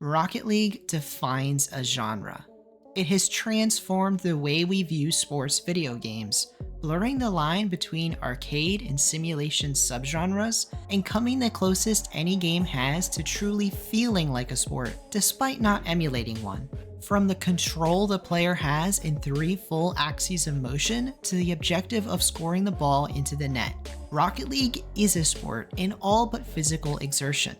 Rocket League defines a genre. It has transformed the way we view sports video games, blurring the line between arcade and simulation subgenres and coming the closest any game has to truly feeling like a sport, despite not emulating one. From the control the player has in 3 full axes of motion to the objective of scoring the ball into the net, Rocket League is a sport in all but physical exertion.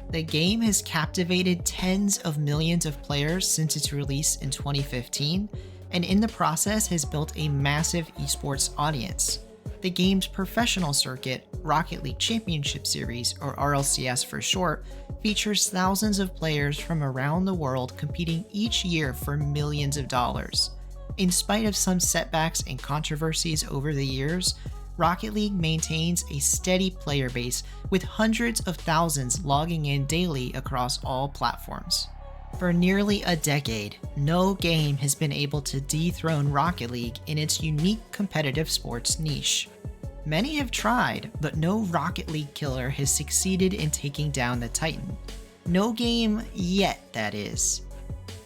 The game has captivated tens of millions of players since its release in 2015, and in the process has built a massive esports audience. The game's professional circuit, Rocket League Championship Series, or RLCS for short, features thousands of players from around the world competing each year for millions of dollars. In spite of some setbacks and controversies over the years, Rocket League maintains a steady player base with hundreds of thousands logging in daily across all platforms. For nearly a decade, no game has been able to dethrone Rocket League in its unique competitive sports niche. Many have tried, but no Rocket League killer has succeeded in taking down the Titan. No game yet, that is.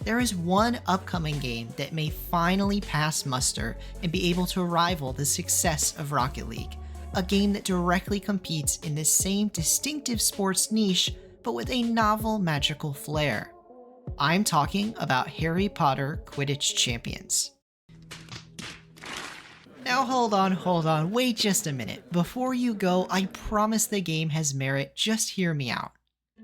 There is one upcoming game that may finally pass muster and be able to rival the success of Rocket League, a game that directly competes in the same distinctive sports niche, but with a novel magical flair. I'm talking about Harry Potter Quidditch Champions. Now hold on, wait just a minute. Before you go, I promise the game has merit, just hear me out.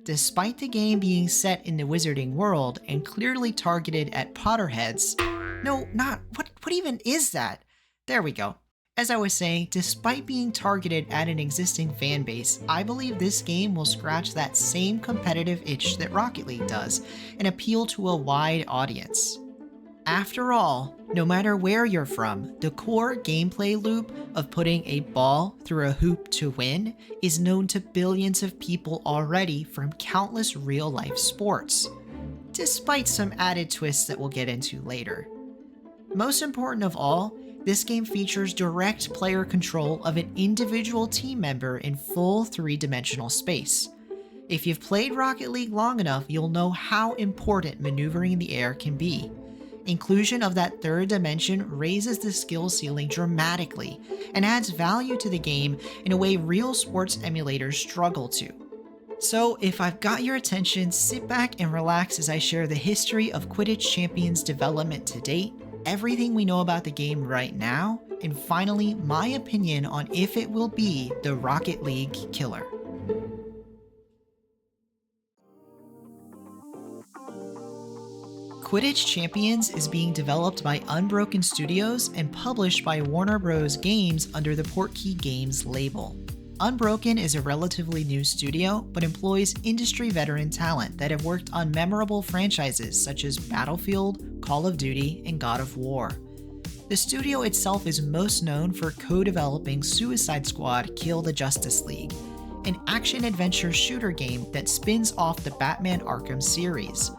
Despite the game being set in the wizarding world and clearly targeted at Potterheads, what even is that? There we go. As I was saying, despite being targeted at an existing fan base, I believe this game will scratch that same competitive itch that Rocket League does and appeal to a wide audience. After all, no matter where you're from, the core gameplay loop of putting a ball through a hoop to win is known to billions of people already from countless real-life sports, despite some added twists that we'll get into later. Most important of all, this game features direct player control of an individual team member in full 3-dimensional space. If you've played Rocket League long enough, you'll know how important maneuvering in the air can be. Inclusion of that 3rd dimension raises the skill ceiling dramatically and adds value to the game in a way real sports emulators struggle to. So if I've got your attention, sit back and relax as I share the history of Quidditch Champions development to date, everything we know about the game right now, and finally my opinion on if it will be the Rocket League killer. Quidditch Champions is being developed by Unbroken Studios and published by Warner Bros. Games under the Portkey Games label. Unbroken is a relatively new studio, but employs industry veteran talent that have worked on memorable franchises such as Battlefield, Call of Duty, and God of War. The studio itself is most known for co-developing Suicide Squad: Kill the Justice League, an action-adventure shooter game that spins off the Batman Arkham series.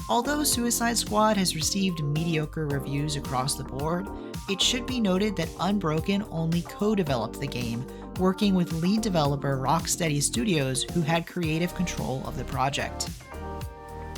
Although Suicide Squad has received mediocre reviews across the board, it should be noted that Unbroken only co-developed the game, working with lead developer Rocksteady Studios, who had creative control of the project.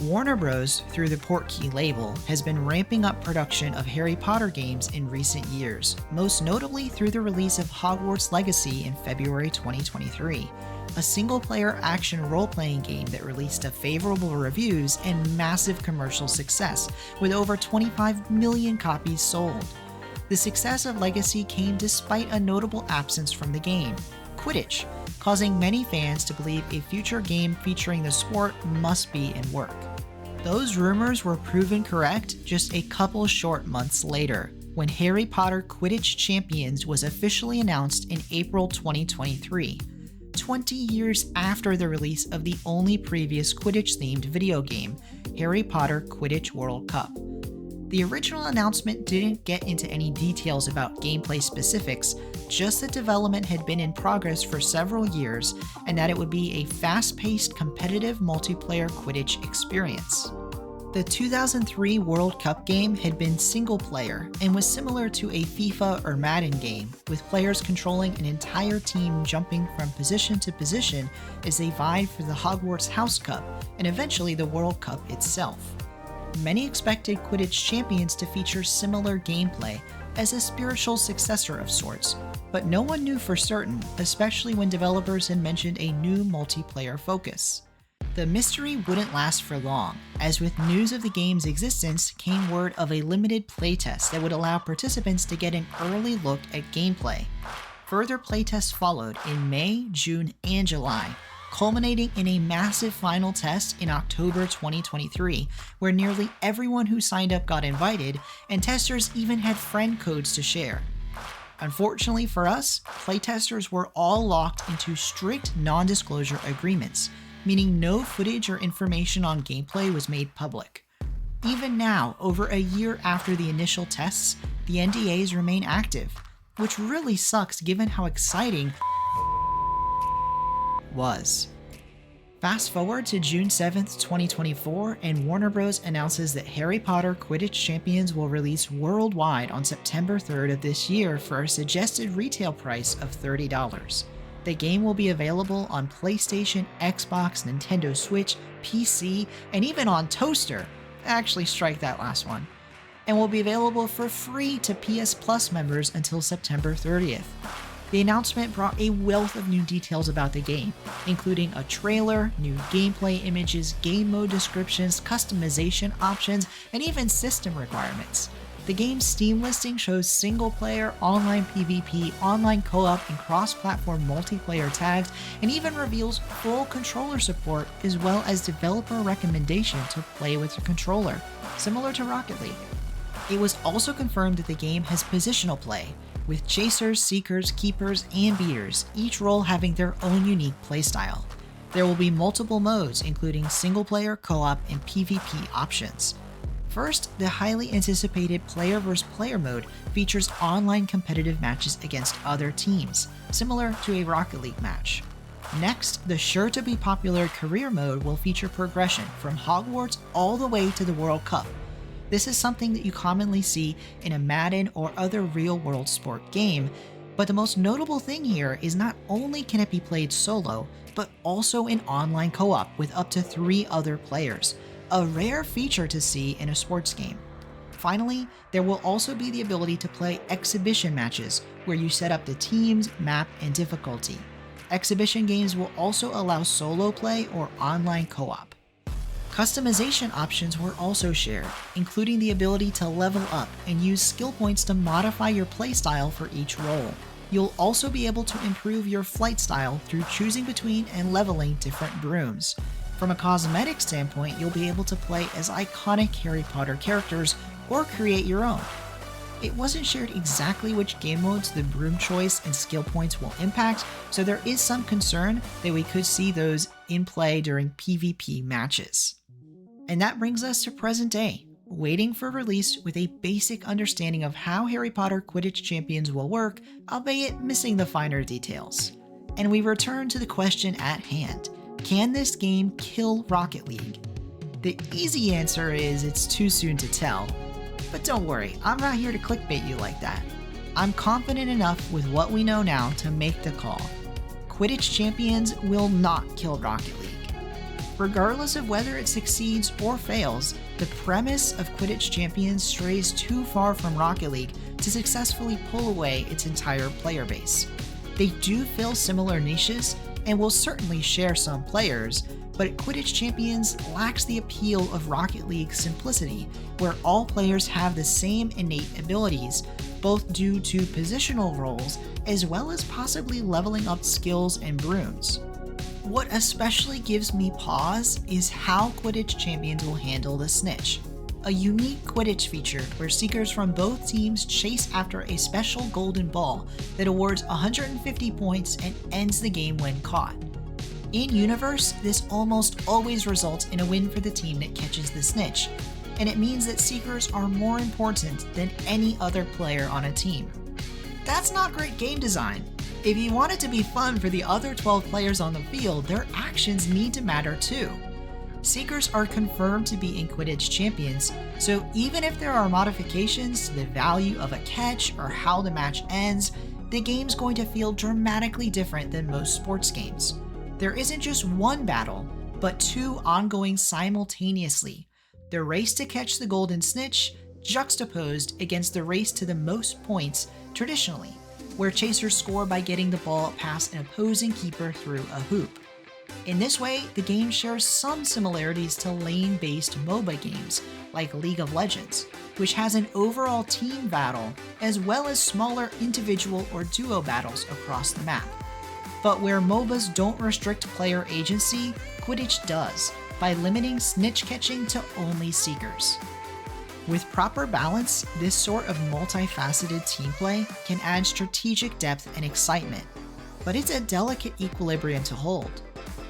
Warner Bros., through the Portkey label, has been ramping up production of Harry Potter games in recent years, most notably through the release of Hogwarts Legacy in February 2023. A single-player action role-playing game that released to favorable reviews and massive commercial success, with over 25 million copies sold. The success of Legacy came despite a notable absence from the game, Quidditch, causing many fans to believe a future game featuring the sport must be in work. Those rumors were proven correct just a couple short months later, when Harry Potter Quidditch Champions was officially announced in April 2023. 20 years after the release of the only previous Quidditch-themed video game, Harry Potter Quidditch World Cup. The original announcement didn't get into any details about gameplay specifics, just that development had been in progress for several years and that it would be a fast-paced competitive multiplayer Quidditch experience. The 2003 World Cup game had been single-player and was similar to a FIFA or Madden game, with players controlling an entire team jumping from position to position as they vied for the Hogwarts House Cup and eventually the World Cup itself. Many expected Quidditch Champions to feature similar gameplay as a spiritual successor of sorts, but no one knew for certain, especially when developers had mentioned a new multiplayer focus. The mystery wouldn't last for long, as with news of the game's existence came word of a limited playtest that would allow participants to get an early look at gameplay. Further playtests followed in May, June, and July, culminating in a massive final test in October 2023, where nearly everyone who signed up got invited, and testers even had friend codes to share. Unfortunately for us, playtesters were all locked into strict non-disclosure agreements, meaning no footage or information on gameplay was made public. Even now, over a year after the initial tests, the NDAs remain active, which really sucks given how exciting was. Fast forward to June 7th, 2024, and Warner Bros. Announces that Harry Potter Quidditch Champions will release worldwide on September 3rd of this year for a suggested retail price of $30. The game will be available on PlayStation, Xbox, Nintendo Switch, PC, and even on Toaster. Actually, strike that last one. And will be available for free to PS Plus members until September 30th. The announcement brought a wealth of new details about the game, including a trailer, new gameplay images, game mode descriptions, customization options, and even system requirements. The game's Steam listing shows single-player, online PvP, online co-op, and cross-platform multiplayer tags, and even reveals full controller support as well as developer recommendation to play with your controller, similar to Rocket League. It was also confirmed that the game has positional play, with chasers, seekers, keepers, and beaters, each role having their own unique playstyle. There will be multiple modes, including single-player, co-op, and PvP options. First, the highly anticipated player vs. player mode features online competitive matches against other teams, similar to a Rocket League match. Next, the sure-to-be popular career mode will feature progression from Hogwarts all the way to the World Cup. This is something that you commonly see in a Madden or other real-world sport game, but the most notable thing here is not only can it be played solo, but also in online co-op with up to 3 other players, a rare feature to see in a sports game. Finally, there will also be the ability to play exhibition matches, where you set up the teams, map, and difficulty. Exhibition games will also allow solo play or online co-op. Customization options were also shared, including the ability to level up and use skill points to modify your playstyle for each role. You'll also be able to improve your flight style through choosing between and leveling different brooms. From a cosmetic standpoint, you'll be able to play as iconic Harry Potter characters or create your own. It wasn't shared exactly which game modes the broom choice and skill points will impact, so there is some concern that we could see those in play during PvP matches. And that brings us to present day, waiting for release with a basic understanding of how Harry Potter Quidditch Champions will work, albeit missing the finer details. And we return to the question at hand. Can this game kill Rocket League? The easy answer is it's too soon to tell. But don't worry, I'm not here to clickbait you like that. I'm confident enough with what we know now to make the call. Quidditch Champions will not kill Rocket League. Regardless of whether it succeeds or fails, the premise of Quidditch Champions strays too far from Rocket League to successfully pull away its entire player base. They do fill similar niches and will certainly share some players, but Quidditch Champions lacks the appeal of Rocket League's simplicity, where all players have the same innate abilities, both due to positional roles as well as possibly leveling up skills and brooms. What especially gives me pause is how Quidditch Champions will handle the snitch, a unique Quidditch feature where seekers from both teams chase after a special golden ball that awards 150 points and ends the game when caught. In-universe, this almost always results in a win for the team that catches the snitch, and it means that seekers are more important than any other player on a team. That's not great game design. If you want it to be fun for the other 12 players on the field, their actions need to matter too. Seekers are confirmed to be in Quidditch champions, so even if there are modifications to the value of a catch or how the match ends, the game's going to feel dramatically different than most sports games. There isn't just one battle, but two ongoing simultaneously. The race to catch the golden snitch, juxtaposed against the race to the most points traditionally, where chasers score by getting the ball past an opposing keeper through a hoop. In this way, the game shares some similarities to lane-based MOBA games like League of Legends, which has an overall team battle as well as smaller individual or duo battles across the map. But where MOBAs don't restrict player agency, Quidditch does, by limiting snitch catching to only Seekers. With proper balance, this sort of multifaceted team play can add strategic depth and excitement, but it's a delicate equilibrium to hold.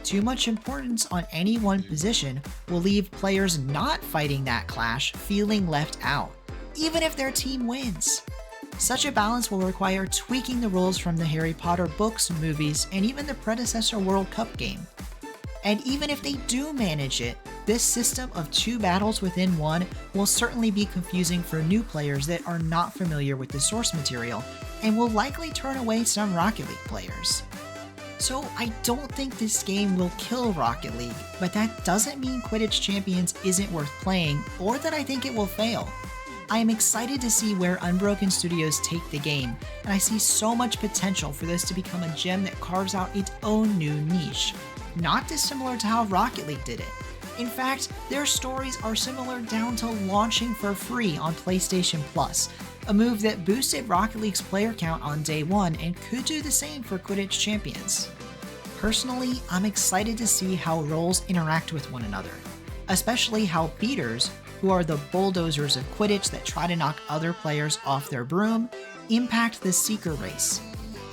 Too much importance on any one position will leave players not fighting that clash feeling left out, even if their team wins. Such a balance will require tweaking the rules from the Harry Potter books, movies, and even the predecessor World Cup game. And even if they do manage it, this system of two battles within one will certainly be confusing for new players that are not familiar with the source material, and will likely turn away some Rocket League players. So I don't think this game will kill Rocket League, but that doesn't mean Quidditch Champions isn't worth playing, or that I think it will fail. I am excited to see where Unbroken Studios take the game, and I see so much potential for this to become a gem that carves out its own new niche, not dissimilar to how Rocket League did it. In fact, their stories are similar down to launching for free on PlayStation Plus, a move that boosted Rocket League's player count on day one and could do the same for Quidditch Champions. Personally, I'm excited to see how roles interact with one another, especially how beaters, who are the bulldozers of Quidditch that try to knock other players off their broom, impact the Seeker race.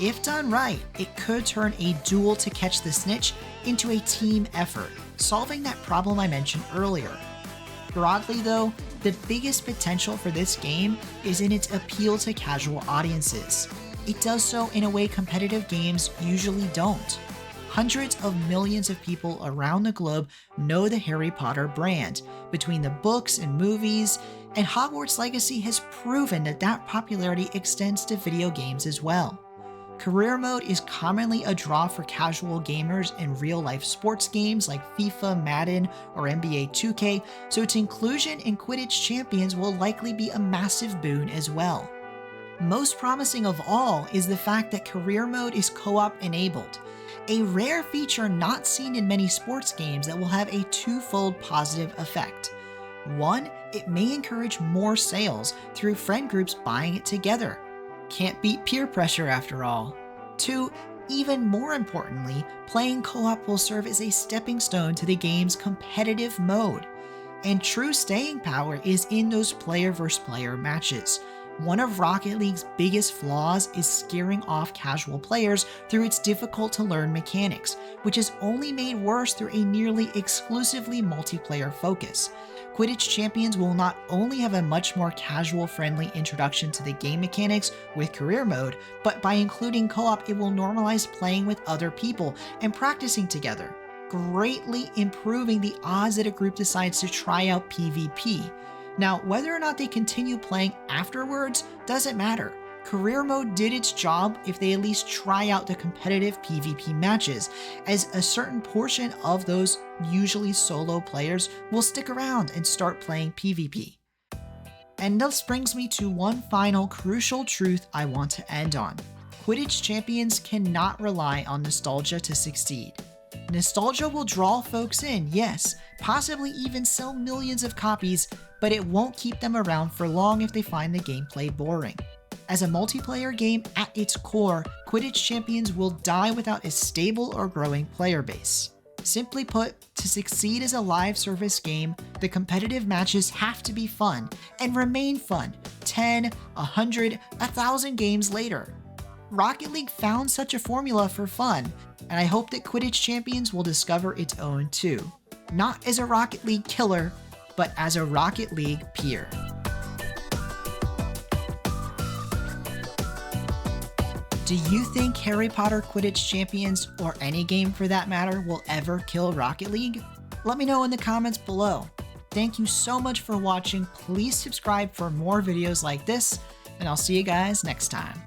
If done right, it could turn a duel to catch the snitch into a team effort, solving that problem I mentioned earlier. Broadly though, the biggest potential for this game is in its appeal to casual audiences. It does so in a way competitive games usually don't. Hundreds of millions of people around the globe know the Harry Potter brand, between the books and movies, and Hogwarts Legacy has proven that that popularity extends to video games as well. Career mode is commonly a draw for casual gamers in real-life sports games like FIFA, Madden, or NBA 2K, so its inclusion in Quidditch Champions will likely be a massive boon as well. Most promising of all is the fact that career mode is co-op enabled, a rare feature not seen in many sports games that will have a twofold positive effect. One, it may encourage more sales through friend groups buying it together. Can't beat peer pressure after all. 2, even more importantly, playing co-op will serve as a stepping stone to the game's competitive mode. And true staying power is in those player versus player matches. One of Rocket League's biggest flaws is scaring off casual players through its difficult to learn mechanics, which is only made worse through a nearly exclusively multiplayer focus. Quidditch Champions will not only have a much more casual-friendly introduction to the game mechanics with career mode, but by including co-op, it will normalize playing with other people and practicing together, greatly improving the odds that a group decides to try out PvP. Now, whether or not they continue playing afterwards doesn't matter. Career mode did its job if they at least try out the competitive PvP matches, as a certain portion of those usually solo players will stick around and start playing PvP. And this brings me to one final crucial truth I want to end on. Quidditch Champions cannot rely on nostalgia to succeed. Nostalgia will draw folks in, yes, possibly even sell millions of copies, but it won't keep them around for long if they find the gameplay boring. As a multiplayer game at its core, Quidditch Champions will die without a stable or growing player base. Simply put, to succeed as a live service game, the competitive matches have to be fun and remain fun 10, 100, 1,000 games later. Rocket League found such a formula for fun, and I hope that Quidditch Champions will discover its own too. Not as a Rocket League killer, but as a Rocket League peer. Do you think Harry Potter Quidditch Champions, or any game for that matter, will ever kill Rocket League? Let me know in the comments below. Thank you so much for watching. Please subscribe for more videos like this, and I'll see you guys next time.